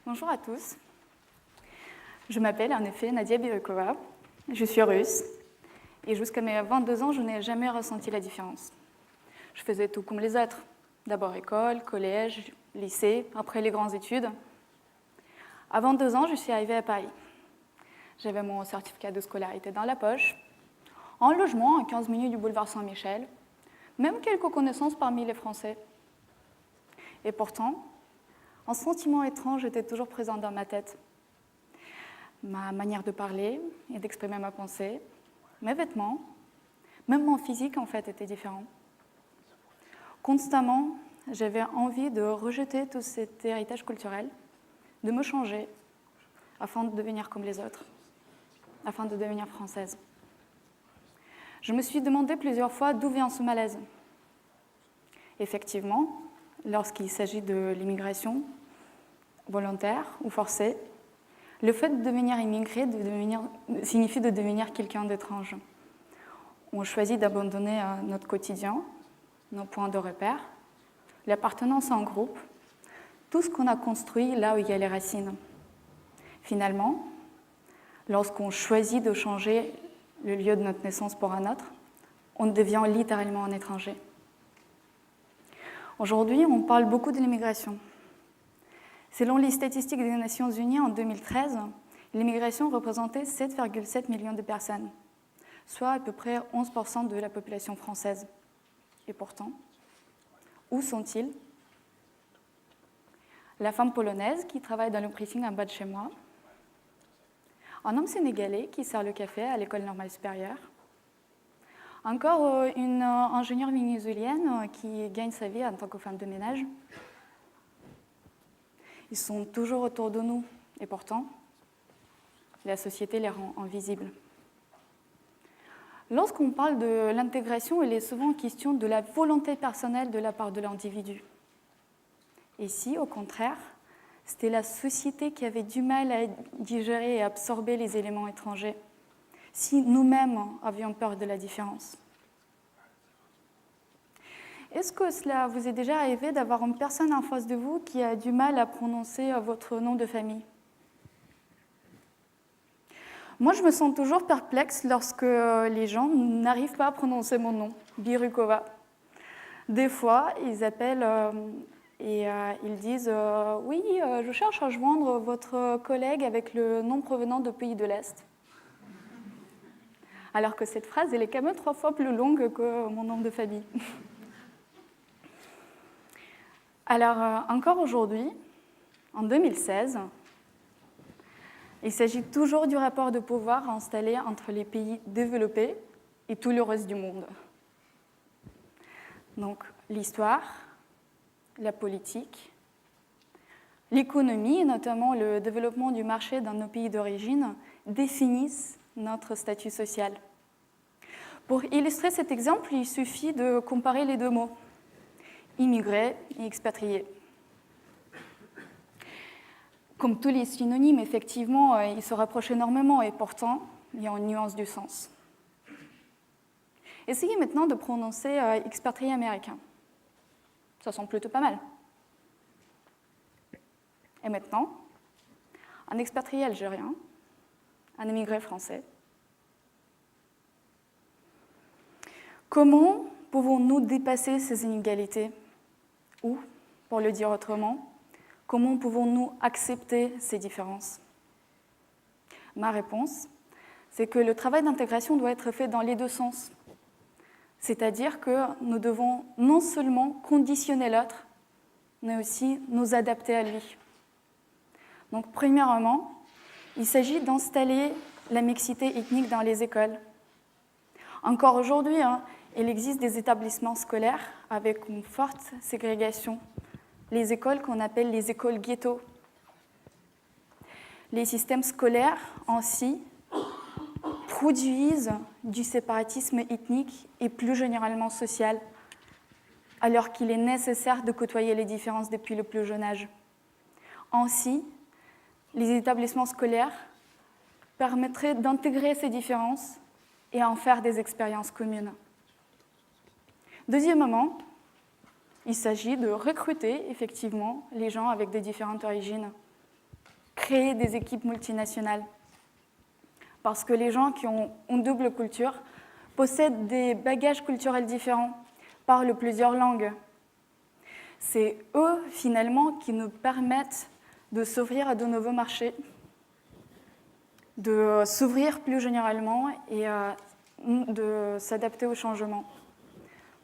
Bonjour à tous. Je m'appelle en effet Nadia Birukova, je suis russe et jusqu'à mes 22 ans, je n'ai jamais ressenti la différence. Je faisais tout comme les autres, d'abord école, collège, lycée, après les grandes études. À 22 ans, je suis arrivée à Paris. J'avais mon certificat de scolarité dans la poche, en logement à 15 minutes du boulevard Saint-Michel, même quelques connaissances parmi les Français. Et pourtant, un sentiment étrange était toujours présent dans ma tête. Ma manière de parler et d'exprimer ma pensée, mes vêtements, même mon physique en fait était différent. Constamment, j'avais envie de rejeter tout cet héritage culturel, de me changer afin de devenir comme les autres, afin de devenir française. Je me suis demandé plusieurs fois d'où vient ce malaise. Effectivement, lorsqu'il s'agit de l'immigration volontaire ou forcée, le fait de devenir immigré signifie de devenir quelqu'un d'étrange. On choisit d'abandonner notre quotidien, nos points de repère, l'appartenance à un groupe, tout ce qu'on a construit là où il y a les racines. Finalement, lorsqu'on choisit de changer le lieu de notre naissance pour un autre, on devient littéralement un étranger. Aujourd'hui, on parle beaucoup de l'immigration. Selon les statistiques des Nations Unies, en 2013, l'immigration représentait 7,7 millions de personnes, soit à peu près 11% de la population française. Et pourtant, où sont-ils? La femme polonaise qui travaille dans le pressing en bas de chez moi, un homme sénégalais qui sert le café à l'école normale supérieure, encore une ingénieure vénézuélienne qui gagne sa vie en tant que femme de ménage. Ils sont toujours autour de nous, et pourtant, la société les rend invisibles. Lorsqu'on parle de l'intégration, il est souvent question de la volonté personnelle de la part de l'individu. Ici, au contraire, c'était la société qui avait du mal à digérer et absorber les éléments étrangers, si nous-mêmes avions peur de la différence. Est-ce que cela vous est déjà arrivé d'avoir une personne en face de vous qui a du mal à prononcer votre nom de famille? Moi, je me sens toujours perplexe lorsque les gens n'arrivent pas à prononcer mon nom, Birukova. Des fois, ils appellent et ils disent « Oui, je cherche à joindre votre collègue avec le nom provenant de pays de l'Est. » Alors que cette phrase, elle est quand même 3 fois plus longue que mon nom de famille. Alors, encore aujourd'hui, en 2016, il s'agit toujours du rapport de pouvoir installé entre les pays développés et tout le reste du monde. Donc, l'histoire, la politique, l'économie, et notamment le développement du marché dans nos pays d'origine, définissent notre statut social. Pour illustrer cet exemple, il suffit de comparer les deux mots, immigré et expatrié. Comme tous les synonymes, effectivement, ils se rapprochent énormément et pourtant, il y a une nuance du sens. Essayez maintenant de prononcer expatrié américain. Ça semble plutôt pas mal. Et maintenant, un expatrié algérien, un immigré français. Comment pouvons-nous dépasser ces inégalités? Ou, pour le dire autrement, comment pouvons-nous accepter ces différences? Ma réponse, c'est que le travail d'intégration doit être fait dans les deux sens. C'est-à-dire que nous devons non seulement conditionner l'autre, mais aussi nous adapter à lui. Donc, premièrement, il s'agit d'installer la mixité ethnique dans les écoles. Encore aujourd'hui, il existe des établissements scolaires avec une forte ségrégation, les écoles qu'on appelle les écoles ghetto. Les systèmes scolaires ainsi produisent du séparatisme ethnique et plus généralement social, alors qu'il est nécessaire de côtoyer les différences depuis le plus jeune âge. Ainsi, les établissements scolaires permettraient d'intégrer ces différences et en faire des expériences communes. Deuxièmement, il s'agit de recruter effectivement les gens avec de différentes origines. créer des équipes multinationales. Parce que les gens qui ont une double culture possèdent des bagages culturels différents, parlent plusieurs langues. C'est eux, finalement, qui nous permettent de s'ouvrir à de nouveaux marchés, de s'ouvrir plus généralement et de s'adapter au changement.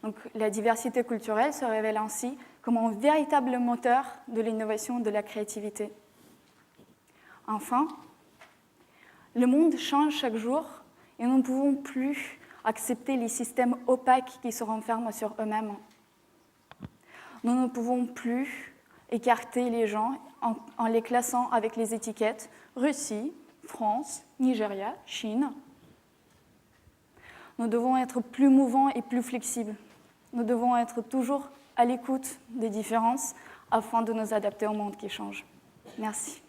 Donc, la diversité culturelle se révèle ainsi comme un véritable moteur de l'innovation et de la créativité. Enfin, le monde change chaque jour et nous ne pouvons plus accepter les systèmes opaques qui se renferment sur eux-mêmes. Nous ne pouvons plus écarter les gens en les classant avec les étiquettes Russie, France, Nigeria, Chine. Nous devons être plus mouvants et plus flexibles. Nous devons être toujours à l'écoute des différences afin de nous adapter au monde qui change. Merci.